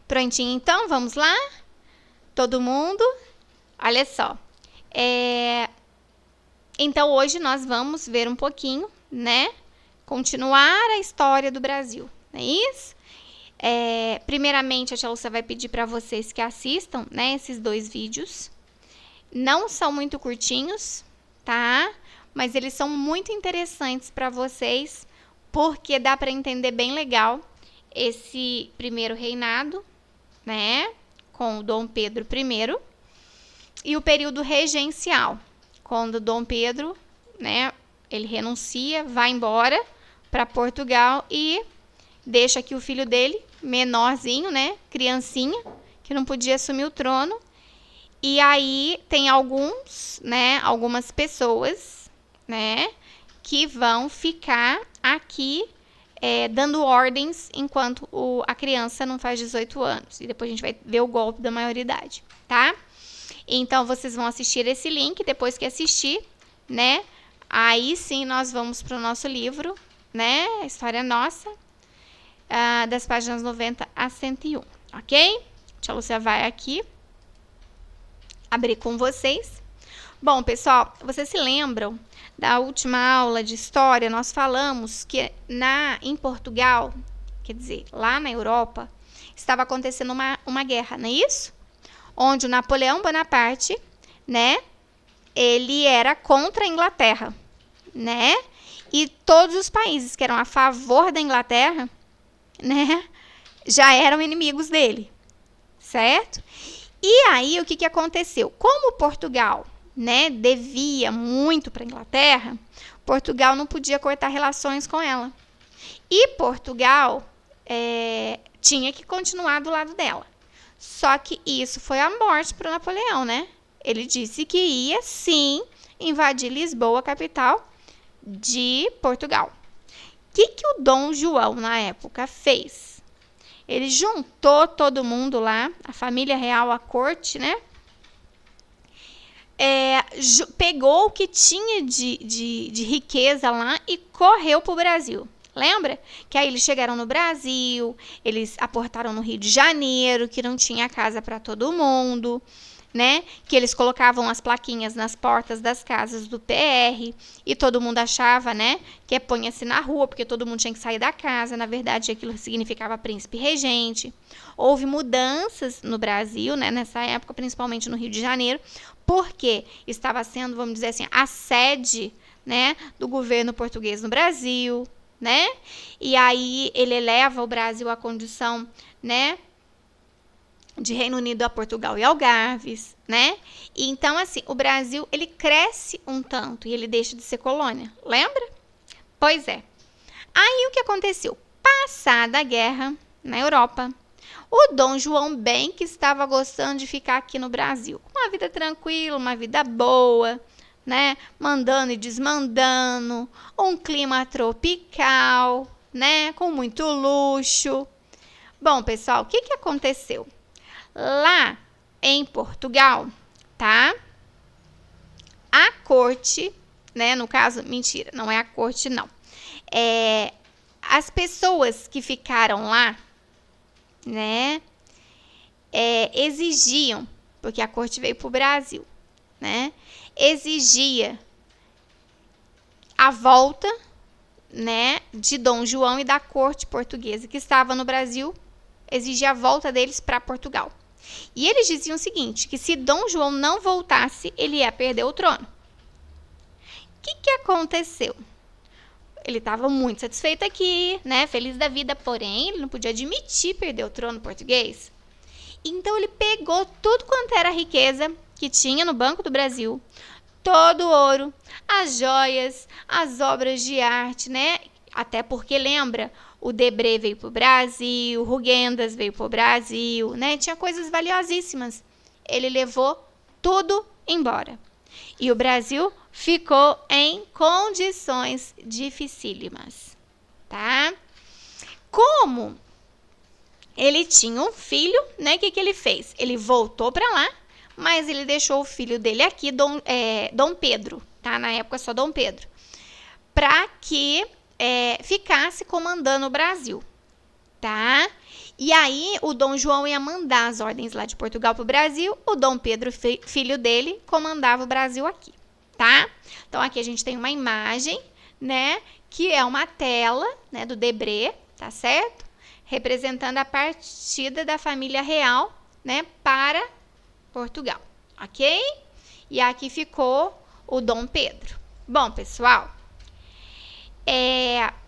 Prontinho, então, vamos lá? Todo mundo? Olha só. Então, hoje nós vamos ver um pouquinho, né? Continuar a história do Brasil, não é isso? Primeiramente, a tia Lúcia vai pedir para vocês que assistam, né, esses 2 vídeos. Não são muito curtinhos, tá? Mas eles são muito interessantes para vocês, porque dá para entender bem legal esse primeiro reinado, né, com o Dom Pedro I, e o período regencial, quando Dom Pedro, né, ele renuncia, vai embora para Portugal e deixa aqui o filho dele, menorzinho, né, criancinha, que não podia assumir o trono. E aí tem algumas pessoas, né, que vão ficar aqui dando ordens enquanto a criança não faz 18 anos. E depois a gente vai ver o golpe da maioridade, tá? Então, vocês vão assistir esse link, depois que assistir, né, aí sim nós vamos para o nosso livro, né, História Nossa, das páginas 90 a 101, ok? Tia Lúcia vai aqui abrir com vocês. Bom, pessoal, vocês se lembram da última aula de história? Nós falamos que em Portugal, quer dizer, lá na Europa, estava acontecendo uma guerra, não é isso? Onde o Napoleão Bonaparte, né, ele era contra a Inglaterra, né? E todos os países que eram a favor da Inglaterra, né, já eram inimigos dele, certo? E aí, o que aconteceu? Como Portugal, né, devia muito para a Inglaterra, Portugal não podia cortar relações com ela. E Portugal tinha que continuar do lado dela. Só que isso foi a morte para o Napoleão, né? Ele disse que ia, sim, invadir Lisboa, capital de Portugal. O que o Dom João, na época, fez? Ele juntou todo mundo lá, a família real, a corte, né? Pegou o que tinha de riqueza lá e correu para o Brasil. Lembra? Que aí eles chegaram no Brasil, eles aportaram no Rio de Janeiro, que não tinha casa para todo mundo, né? Que eles colocavam as plaquinhas nas portas das casas do PR e todo mundo achava, né, que ponha-se na rua, porque todo mundo tinha que sair da casa. Na verdade, aquilo significava príncipe regente. Houve mudanças no Brasil, né, nessa época, principalmente no Rio de Janeiro, porque estava sendo, vamos dizer assim, a sede, né, do governo português no Brasil, né? E aí ele eleva o Brasil à condição, né, de Reino Unido a Portugal e Algarves, né? E então, assim, o Brasil, ele cresce um tanto e ele deixa de ser colônia, lembra? Pois é. Aí, o que aconteceu? Passada a guerra na Europa, o Dom João bem que estava gostando de ficar aqui no Brasil. Uma vida tranquila, uma vida boa, né? Mandando e desmandando, um clima tropical, né? Com muito luxo. Bom, pessoal, o que aconteceu? Lá em Portugal, tá? A corte, né? No caso, mentira, não é a corte, não. As pessoas que ficaram lá, né? Exigiam, porque a corte veio para o Brasil, né? Exigia a volta, né? De Dom João e da corte portuguesa que estava no Brasil, exigia a volta deles para Portugal. E eles diziam o seguinte, que se Dom João não voltasse, ele ia perder o trono. O que aconteceu? Ele estava muito satisfeito aqui, né? Feliz da vida, porém, ele não podia admitir perder o trono português. Então, ele pegou tudo quanto era riqueza que tinha no Banco do Brasil, todo o ouro, as joias, as obras de arte, né? Até porque, lembra, o Debré veio para o Brasil, o Rugendas veio para o Brasil, né? Tinha coisas valiosíssimas. Ele levou tudo embora. E o Brasil ficou em condições dificílimas, tá? Como ele tinha um filho, né? O que ele fez? Ele voltou para lá, mas ele deixou o filho dele aqui, Dom Pedro, tá? Na época só Dom Pedro, para que ficasse comandando o Brasil, tá? E aí, o Dom João ia mandar as ordens lá de Portugal para o Brasil, o Dom Pedro, filho dele, comandava o Brasil aqui, tá? Então, aqui a gente tem uma imagem, né, que é uma tela, né, do Debré, tá certo? Representando a partida da família real, né, para Portugal, ok? E aqui ficou o Dom Pedro. Bom, pessoal, o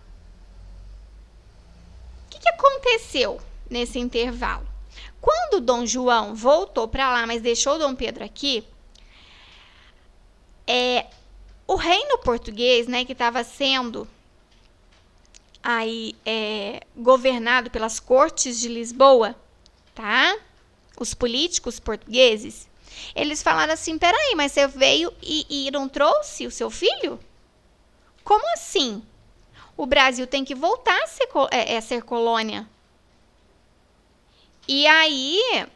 que aconteceu nesse intervalo? Quando o Dom João voltou para lá, mas deixou o Dom Pedro aqui, o reino português, né, que estava sendo aí governado pelas cortes de Lisboa, tá? Os políticos portugueses, eles falaram assim, peraí, mas você veio e não trouxe o seu filho? Como assim? O Brasil tem que voltar a ser colônia. E aí,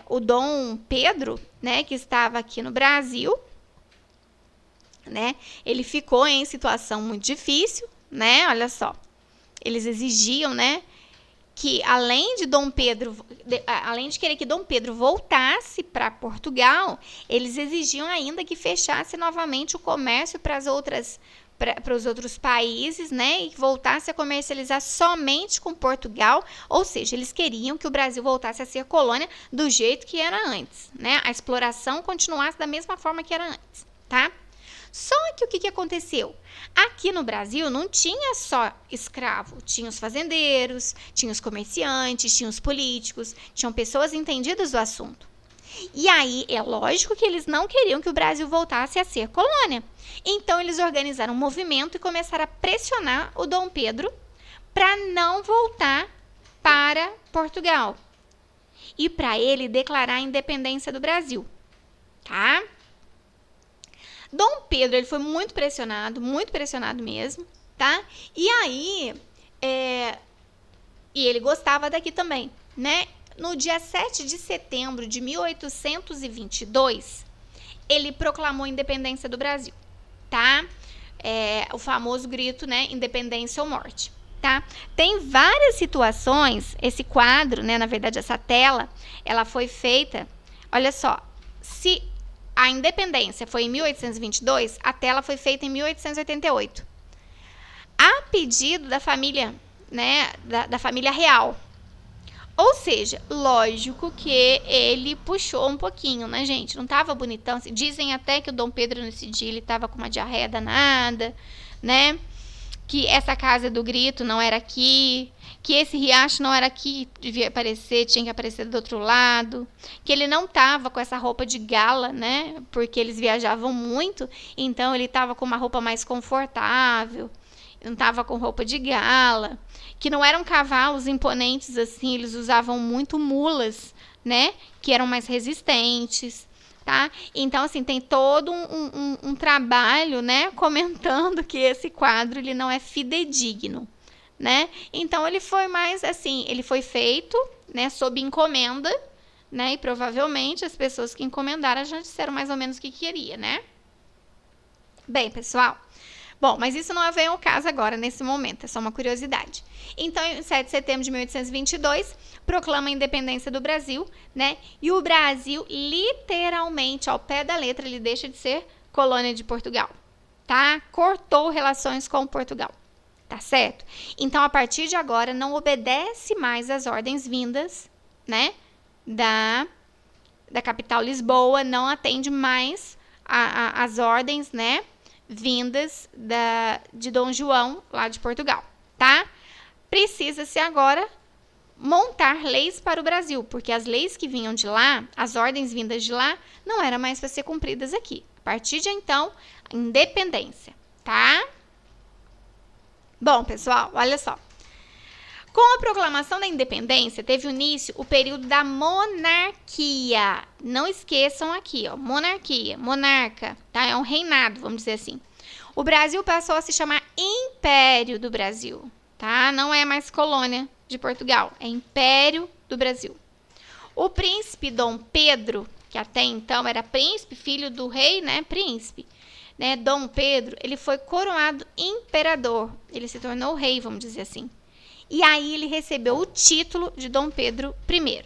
o Dom Pedro, né, que estava aqui no Brasil, né, ele ficou em situação muito difícil, né, olha só. Eles exigiam, né, que além de querer que Dom Pedro voltasse para Portugal, eles exigiam ainda que fechasse novamente o comércio para os outros países, né, e voltasse a comercializar somente com Portugal, ou seja, eles queriam que o Brasil voltasse a ser colônia do jeito que era antes, né, a exploração continuasse da mesma forma que era antes, tá? Só que o que aconteceu? Aqui no Brasil não tinha só escravo, tinha os fazendeiros, tinha os comerciantes, tinha os políticos, tinham pessoas entendidas do assunto. E aí, é lógico que eles não queriam que o Brasil voltasse a ser colônia. Então, eles organizaram um movimento e começaram a pressionar o Dom Pedro para não voltar para Portugal. E para ele declarar a independência do Brasil, tá? Dom Pedro, ele foi muito pressionado mesmo, tá? E aí, e ele gostava daqui também, né? No dia 7 de setembro de 1822, ele proclamou a independência do Brasil, tá? O famoso grito, né? Independência ou morte, tá? Tem várias situações, esse quadro, né? Na verdade, essa tela, ela foi feita, olha só, se a independência foi em 1822, a tela foi feita em 1888. A pedido da família, né, da família real. Ou seja, lógico que ele puxou um pouquinho, né, gente? Não tava bonitão. Dizem até que o Dom Pedro, nesse dia, ele tava com uma diarreia danada, né? Que essa casa do grito não era aqui, que esse riacho não era aqui, devia aparecer, tinha que aparecer do outro lado, que ele não estava com essa roupa de gala, né, porque eles viajavam muito, então ele estava com uma roupa mais confortável, não estava com roupa de gala, que não eram cavalos imponentes assim, eles usavam muito mulas, né, que eram mais resistentes. Tá? Então, assim, tem todo um trabalho, né, comentando que esse quadro ele não é fidedigno, né? Então, ele foi mais assim, ele foi feito, né, sob encomenda, né, e provavelmente as pessoas que encomendaram já disseram mais ou menos o que queria, né? Bem, pessoal, bom, mas isso não vem ao caso agora, nesse momento, é só uma curiosidade. Então, em 7 de setembro de 1822, proclama a independência do Brasil, né? E o Brasil, literalmente, ao pé da letra, ele deixa de ser colônia de Portugal, tá? Cortou relações com Portugal, tá certo? Então, a partir de agora, não obedece mais às ordens vindas, né? Da capital Lisboa, não atende mais às ordens, né? Vindas de Dom João, lá de Portugal, tá? Precisa-se agora montar leis para o Brasil, porque as leis que vinham de lá, as ordens vindas de lá, não eram mais para ser cumpridas aqui. A partir de então, independência, tá? Bom, pessoal, olha só. Com a proclamação da independência, teve início o período da monarquia. Não esqueçam aqui, ó, monarquia, monarca, tá? É um reinado, vamos dizer assim. O Brasil passou a se chamar Império do Brasil, tá? Não é mais colônia de Portugal, é Império do Brasil. O príncipe Dom Pedro, que até então era príncipe, filho do rei, né, príncipe, né, Dom Pedro, ele foi coroado imperador, ele se tornou rei, vamos dizer assim. E aí ele recebeu o título de Dom Pedro I,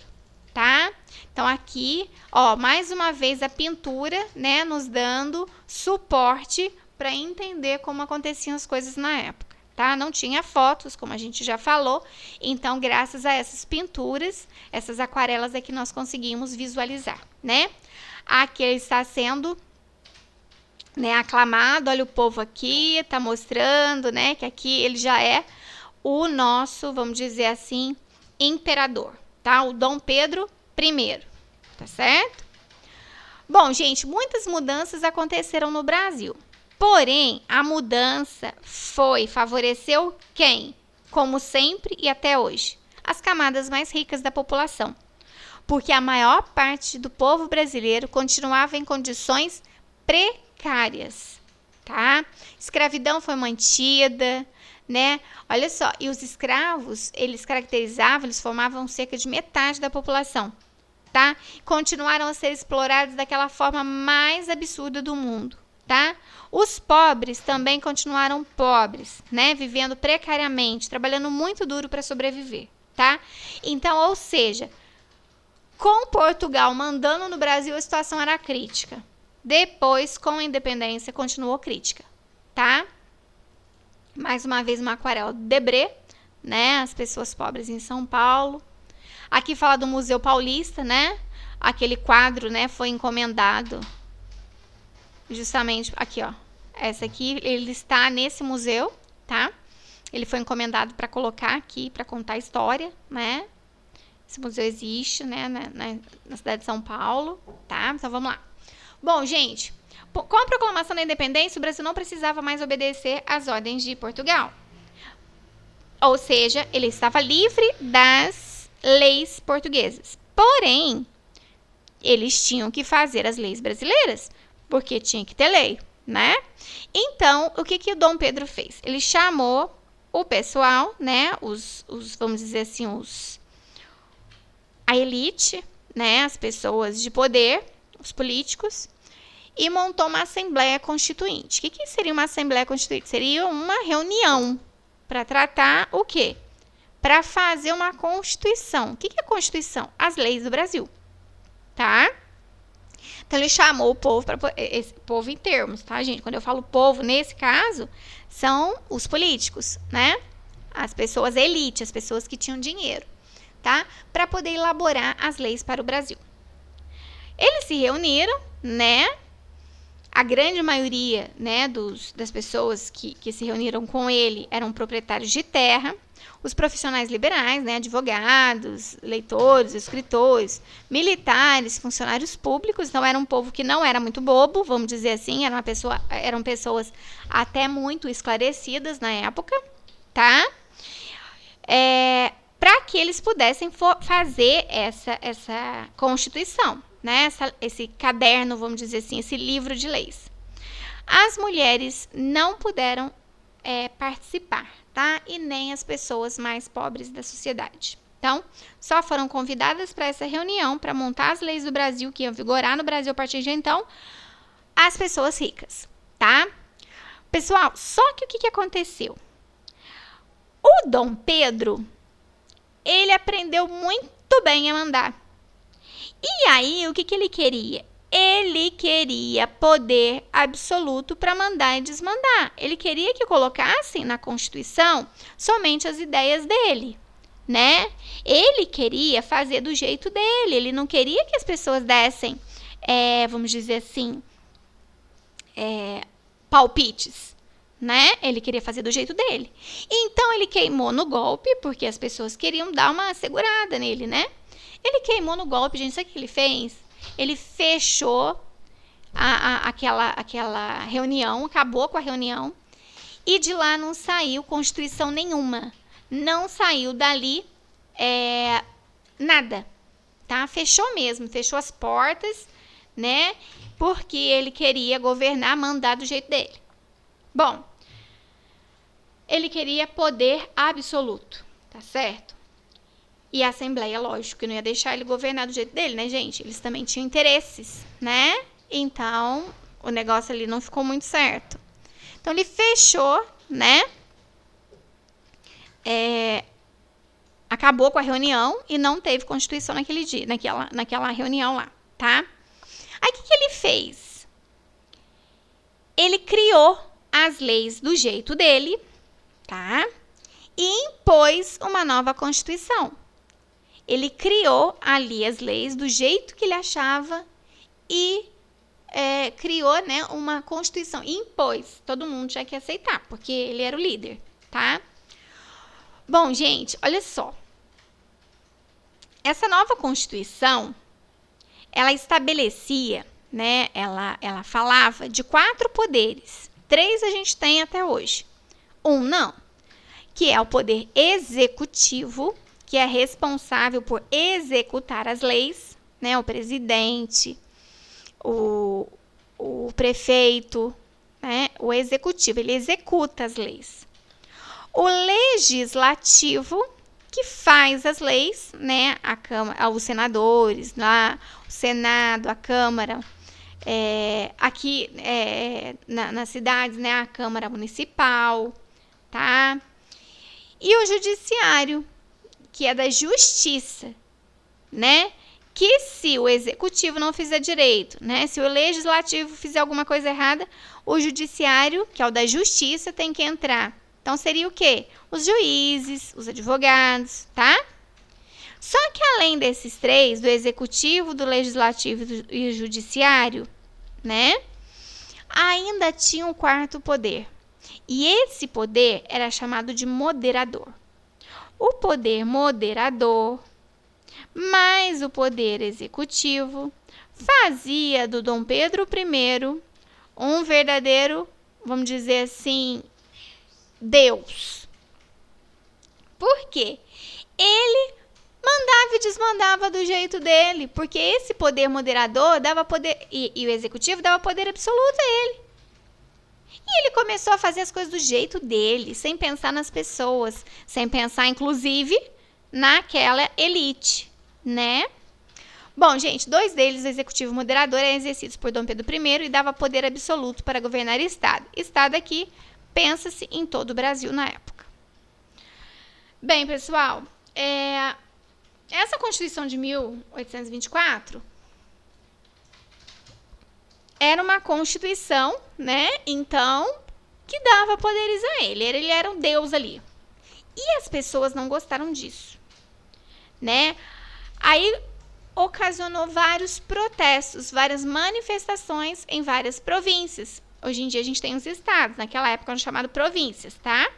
tá? Então aqui, ó, mais uma vez a pintura, né, nos dando suporte para entender como aconteciam as coisas na época, tá? Não tinha fotos, como a gente já falou, então graças a essas pinturas, essas aquarelas é que nós conseguimos visualizar, né? Aqui ele está sendo, né, aclamado, olha o povo aqui, tá mostrando, né, que aqui ele já é o nosso, vamos dizer assim, imperador, tá? O Dom Pedro I, tá certo? Bom, gente, muitas mudanças aconteceram no Brasil. Porém, a mudança favoreceu quem? Como sempre e até hoje, as camadas mais ricas da população. Porque a maior parte do povo brasileiro continuava em condições precárias, tá? Escravidão foi mantida, né? Olha só, e os escravos, eles formavam cerca de metade da população, tá? Continuaram a ser explorados daquela forma mais absurda do mundo, tá? Os pobres também continuaram pobres, né? Vivendo precariamente, trabalhando muito duro para sobreviver, tá? Então, ou seja, com Portugal mandando no Brasil, a situação era crítica. Depois, com a independência, continuou crítica, tá? Mais uma vez, uma aquarela do Debré, né? As pessoas pobres em São Paulo. Aqui fala do Museu Paulista, né? Aquele quadro, né, foi encomendado justamente aqui, ó. Essa aqui, ele está nesse museu, tá? Ele foi encomendado para colocar aqui, para contar a história, né? Esse museu existe, né, na cidade de São Paulo, tá? Então, vamos lá. Bom, gente, com a proclamação da independência, o Brasil não precisava mais obedecer às ordens de Portugal. Ou seja, ele estava livre das leis portuguesas. Porém, eles tinham que fazer as leis brasileiras, porque tinha que ter lei, né? Então, o que o Dom Pedro fez? Ele chamou o pessoal, né, vamos dizer assim, a elite, né, as pessoas de poder, os políticos, e montou uma Assembleia Constituinte. O que seria uma Assembleia Constituinte? Seria uma reunião para tratar o quê? Para fazer uma Constituição. O que é Constituição? As leis do Brasil, tá? Então, ele chamou o povo, esse povo em termos, tá, gente? Quando eu falo povo, nesse caso, são os políticos, né? As pessoas elite, as pessoas que tinham dinheiro, tá? Para poder elaborar as leis para o Brasil. Eles se reuniram, né? A grande maioria, né, das pessoas que se reuniram com ele eram proprietários de terra. Os profissionais liberais, né, advogados, leitores, escritores, militares, funcionários públicos. Então, era um povo que não era muito bobo, vamos dizer assim. Eram pessoas até muito esclarecidas na época, tá? Para que eles pudessem fazer essa Constituição, né? Esse caderno, vamos dizer assim, esse livro de leis. As mulheres não puderam participar, tá? E nem as pessoas mais pobres da sociedade. Então, só foram convidadas para essa reunião para montar as leis do Brasil, que iam vigorar no Brasil a partir de então, as pessoas ricas, tá? Pessoal, só que o que aconteceu? O Dom Pedro, ele aprendeu muito bem a mandar. E aí, o que ele queria? Ele queria poder absoluto para mandar e desmandar. Ele queria que colocassem na Constituição somente as ideias dele, né? Ele queria fazer do jeito dele. Ele não queria que as pessoas dessem, vamos dizer assim, palpites, né? Ele queria fazer do jeito dele. Então, ele queimou no golpe, porque as pessoas queriam dar uma segurada nele, né? Ele queimou no golpe, gente. Sabe o que ele fez? Ele fechou aquela reunião, acabou com a reunião, e de lá não saiu Constituição nenhuma. Não saiu dali nada, tá? Fechou mesmo, fechou as portas, né? Porque ele queria governar, mandar do jeito dele. Bom, ele queria poder absoluto, tá certo? E a Assembleia, lógico, que não ia deixar ele governar do jeito dele, né, gente? Eles também tinham interesses, né? Então, o negócio ali não ficou muito certo. Então, ele fechou, né? acabou com a reunião e não teve Constituição naquele dia, naquela reunião lá, tá? Aí, o que ele fez? Ele criou as leis do jeito dele, tá? E impôs uma nova Constituição. Ele criou ali as leis do jeito que ele achava e criou, né, uma Constituição. E impôs. Todo mundo tinha que aceitar, porque ele era o líder, tá? Bom, gente, olha só. Essa nova Constituição, ela estabelecia, né, ela falava de 4 poderes. 3 a gente tem até hoje. 1 não, que é o poder executivo, que é responsável por executar as leis, né, o presidente, o prefeito, né, o executivo, ele executa as leis. O legislativo, que faz as leis, né, a Câmara, os senadores, lá, o Senado, a Câmara, aqui nas cidades, né, a Câmara Municipal, tá? E o Judiciário, que é da Justiça, né? Que se o Executivo não fizer direito, né, se o Legislativo fizer alguma coisa errada, o Judiciário, que é o da Justiça, tem que entrar. Então, seria o quê? Os juízes, os advogados, tá? Só que além desses 3, do Executivo, do Legislativo e do Judiciário, né? Ainda tinha um 4º poder. E esse poder era chamado de moderador. O poder moderador, mais o poder executivo, fazia do Dom Pedro I um verdadeiro, vamos dizer assim, Deus. Por quê? Ele mandava e desmandava do jeito dele, porque esse poder moderador dava poder, e o executivo dava poder absoluto a ele. E ele começou a fazer as coisas do jeito dele, sem pensar nas pessoas, sem pensar, inclusive, naquela elite, né? Bom, gente, 2 deles, o executivo e o moderador, eram exercidos por Dom Pedro I e dava poder absoluto para governar o Estado. Estado aqui, pensa-se em todo o Brasil na época. Bem, pessoal, essa Constituição de 1824 era uma Constituição, né, então, que dava poderes a ele. Ele era um deus ali. E as pessoas não gostaram disso, né? Aí ocasionou vários protestos, várias manifestações em várias províncias. Hoje em dia a gente tem os estados, naquela época eram chamados províncias, tá?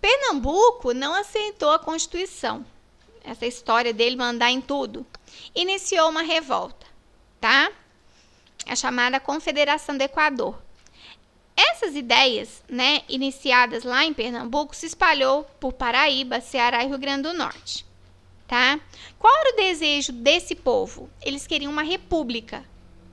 Pernambuco não aceitou a Constituição, essa história dele mandar em tudo. Iniciou uma revolta, tá? A chamada Confederação do Equador. Essas ideias, né, iniciadas lá em Pernambuco, se espalhou por Paraíba, Ceará e Rio Grande do Norte, tá? Qual era o desejo desse povo? Eles queriam uma república,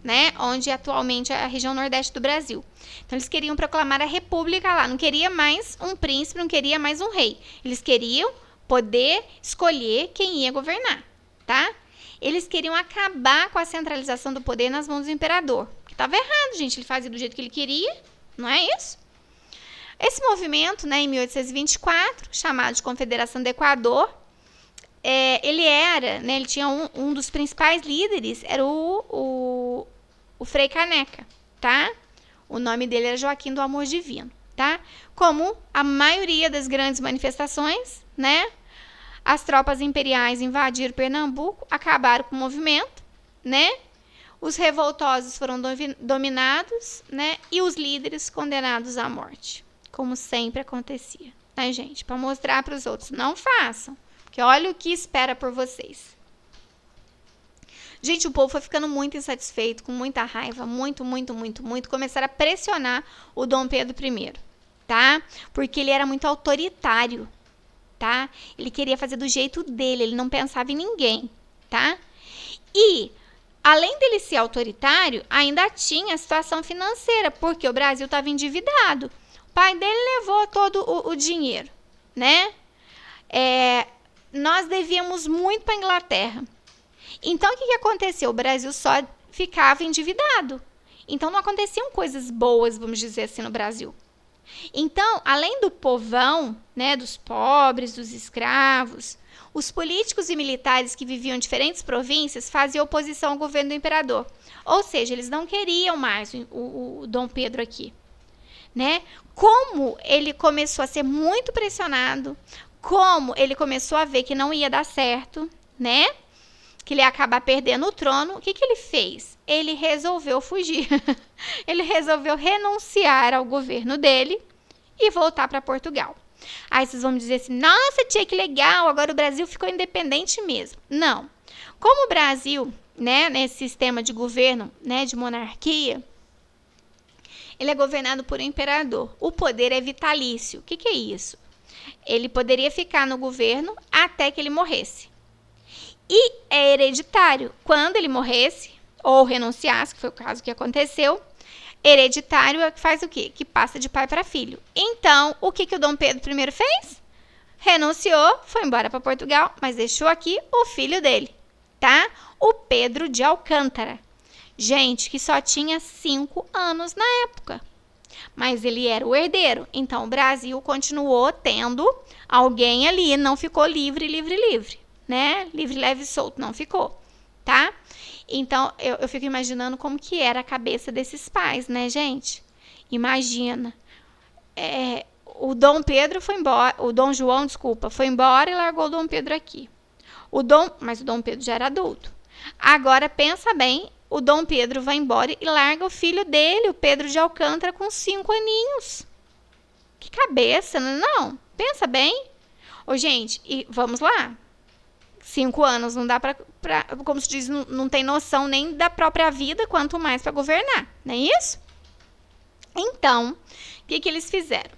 né, onde atualmente é a região nordeste do Brasil. Então, eles queriam proclamar a república lá. Não queria mais um príncipe, não queria mais um rei. Eles queriam poder escolher quem ia governar, tá? Eles queriam acabar com a centralização do poder nas mãos do imperador. Que estava errado, gente. Ele fazia do jeito que ele queria, não é isso? Esse movimento, né, em 1824, chamado de Confederação do Equador, ele tinha um dos principais líderes, era o Frei Caneca, tá? O nome dele era Joaquim do Amor Divino, tá? Como a maioria das grandes manifestações, né? As tropas imperiais invadiram Pernambuco, acabaram com o movimento, né? Os revoltosos foram dominados, né? E os líderes condenados à morte, como sempre acontecia, né, gente? Para mostrar para os outros, não façam, porque olha o que espera por vocês. Gente, o povo foi ficando muito insatisfeito, com muita raiva, muito. Começaram a pressionar o Dom Pedro I, tá? Porque ele era muito autoritário, tá? Ele queria fazer do jeito dele, ele não pensava em ninguém, tá? E, além dele ser autoritário, ainda tinha a situação financeira, porque o Brasil estava endividado. O pai dele levou todo o dinheiro, né? Nós devíamos muito para a Inglaterra. Então, o que aconteceu? O Brasil só ficava endividado. Então, não aconteciam coisas boas, vamos dizer assim, no Brasil, Então, além do povão, né, dos pobres, dos escravos, os políticos e militares que viviam em diferentes províncias faziam oposição ao governo do imperador. Ou seja, eles não queriam mais o Dom Pedro aqui, né? Como ele começou a ser muito pressionado, como ele começou a ver que não ia dar certo, né? Que ele ia acabar perdendo o trono, o que ele fez? Ele resolveu fugir. Ele resolveu renunciar ao governo dele e voltar para Portugal. Aí vocês vão me dizer assim, nossa tia, que legal, agora o Brasil ficou independente mesmo. Não. Como o Brasil, né, nesse sistema de governo, né, de monarquia, ele é governado por um imperador. O poder é vitalício. O que é isso? Ele poderia ficar no governo até que ele morresse. E é hereditário. Quando ele morresse, ou renunciasse, que foi o caso que aconteceu, hereditário é que faz o quê? Que passa de pai para filho. Então, o que o Dom Pedro I fez? Renunciou, foi embora para Portugal, mas deixou aqui o filho dele, tá? O Pedro de Alcântara. Gente, que só tinha 5 anos na época. Mas ele era o herdeiro. Então, o Brasil continuou tendo alguém ali, não ficou livre, né? Livre, leve e solto, não ficou, tá? Então, eu fico imaginando como que era a cabeça desses pais, né, gente? Imagina. O Dom Pedro foi embora, o Dom João, desculpa, foi embora e largou o Dom Pedro aqui. Mas o Dom Pedro já era adulto. Agora, pensa bem, o Dom Pedro vai embora e larga o filho dele, o Pedro de Alcântara, com 5 aninhos. Que cabeça, não? Pensa bem. Ô, gente, e vamos lá. 5 anos não dá pra como se diz, não tem noção nem da própria vida, quanto mais para governar, não é isso? Então, o que eles fizeram?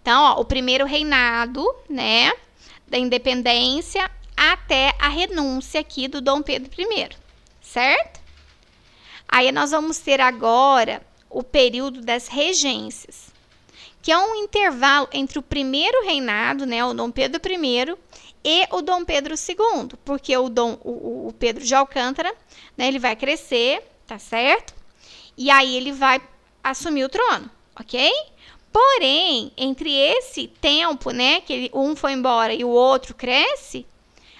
Então, ó, o primeiro reinado, né, da independência até a renúncia aqui do Dom Pedro I, certo? Aí nós vamos ter agora o período das regências, que é um intervalo entre o primeiro reinado, né, o Dom Pedro I, e o Dom Pedro II, porque o Pedro de Alcântara, né, ele vai crescer, tá certo? E aí ele vai assumir o trono, ok? Porém, entre esse tempo, né, que um foi embora e o outro cresce,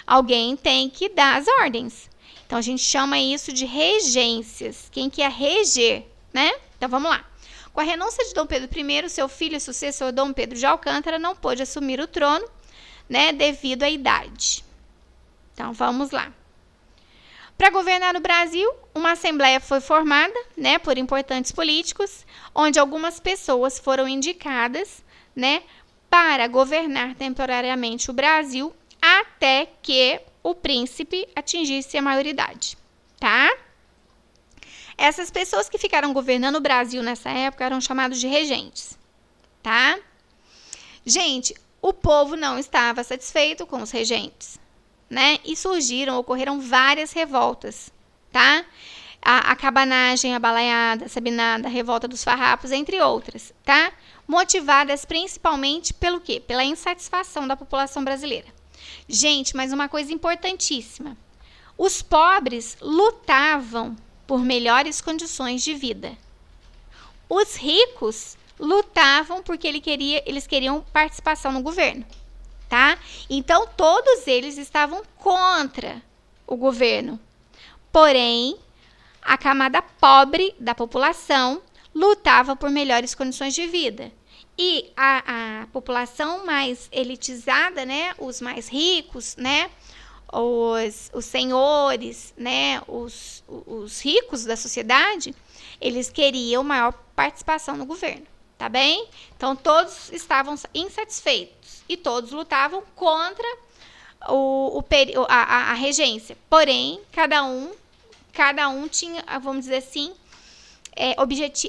alguém tem que dar as ordens. Então, a gente chama isso de regências. Quem que é reger, né? Então, vamos lá. Com a renúncia de Dom Pedro I, seu filho e sucessor Dom Pedro de Alcântara não pôde assumir o trono, né, devido à idade. Então, vamos lá. Para governar o Brasil, uma assembleia foi formada, né, por importantes políticos, onde algumas pessoas foram indicadas, né, para governar temporariamente o Brasil até que o príncipe atingisse a maioridade, tá? Essas pessoas que ficaram governando o Brasil nessa época eram chamados de regentes, tá? Gente, o povo não estava satisfeito com os regentes, né? E ocorreram várias revoltas, tá? A cabanagem, a balaiada, a sabinada, a revolta dos farrapos, entre outras, tá? Motivadas principalmente pelo quê? Pela insatisfação da população brasileira. Gente, mas uma coisa importantíssima. Os pobres lutavam por melhores condições de vida. Os ricos lutavam porque eles queriam participação no governo, tá? Então, todos eles estavam contra o governo. Porém, a camada pobre da população lutava por melhores condições de vida. E a população mais elitizada, né, os mais ricos, né, os senhores, né, os ricos da sociedade, eles queriam maior participação no governo, tá bem? Então, todos estavam insatisfeitos e todos lutavam contra a regência. Porém, cada um tinha, vamos dizer assim,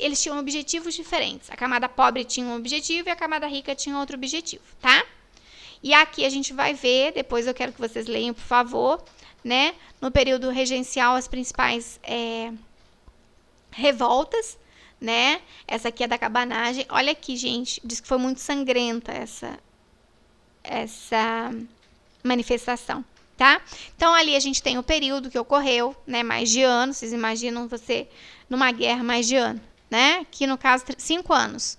eles tinham objetivos diferentes. A camada pobre tinha um objetivo e a camada rica tinha outro objetivo, tá? E aqui a gente vai ver, depois eu quero que vocês leiam, por favor, né? No período regencial, as principais revoltas, né? Essa aqui é da cabanagem. Olha aqui, gente, diz que foi muito sangrenta essa manifestação, tá? Então, ali a gente tem o período que ocorreu, né? Mais de ano, vocês imaginam você numa guerra mais de ano, né? Que no caso, 5 anos.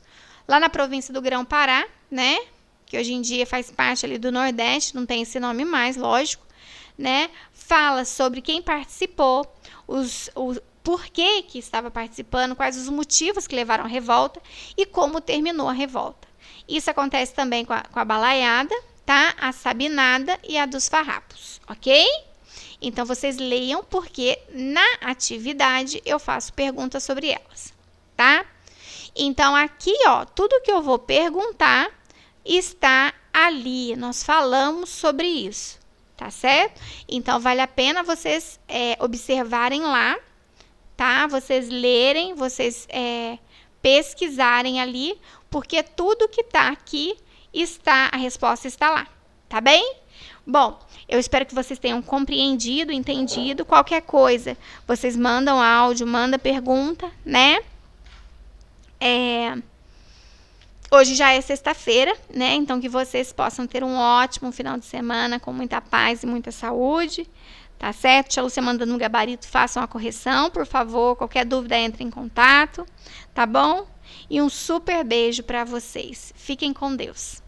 lá na província do Grão-Pará, né? Que hoje em dia faz parte ali do Nordeste, não tem esse nome mais, lógico, né? Fala sobre quem participou, o porquê que estava participando, quais os motivos que levaram à revolta e como terminou a revolta. Isso acontece também com a balaiada, tá? A sabinada e a dos farrapos, ok? Então, vocês leiam, porque na atividade eu faço perguntas sobre elas, tá? Então, aqui, ó, tudo que eu vou perguntar está ali. Nós falamos sobre isso, tá certo? Então, vale a pena vocês observarem lá, tá? Vocês lerem, vocês pesquisarem ali, porque tudo que tá aqui a resposta está lá, tá bem? Bom, eu espero que vocês tenham compreendido, entendido. Qualquer coisa, vocês mandam áudio, manda pergunta, né? Hoje já é sexta-feira, né? Então, que vocês possam ter um ótimo final de semana, com muita paz e muita saúde, tá certo? Tia Lúcia mandando um gabarito, façam a correção, por favor. Qualquer dúvida, entre em contato, tá bom? E um super beijo para vocês. Fiquem com Deus.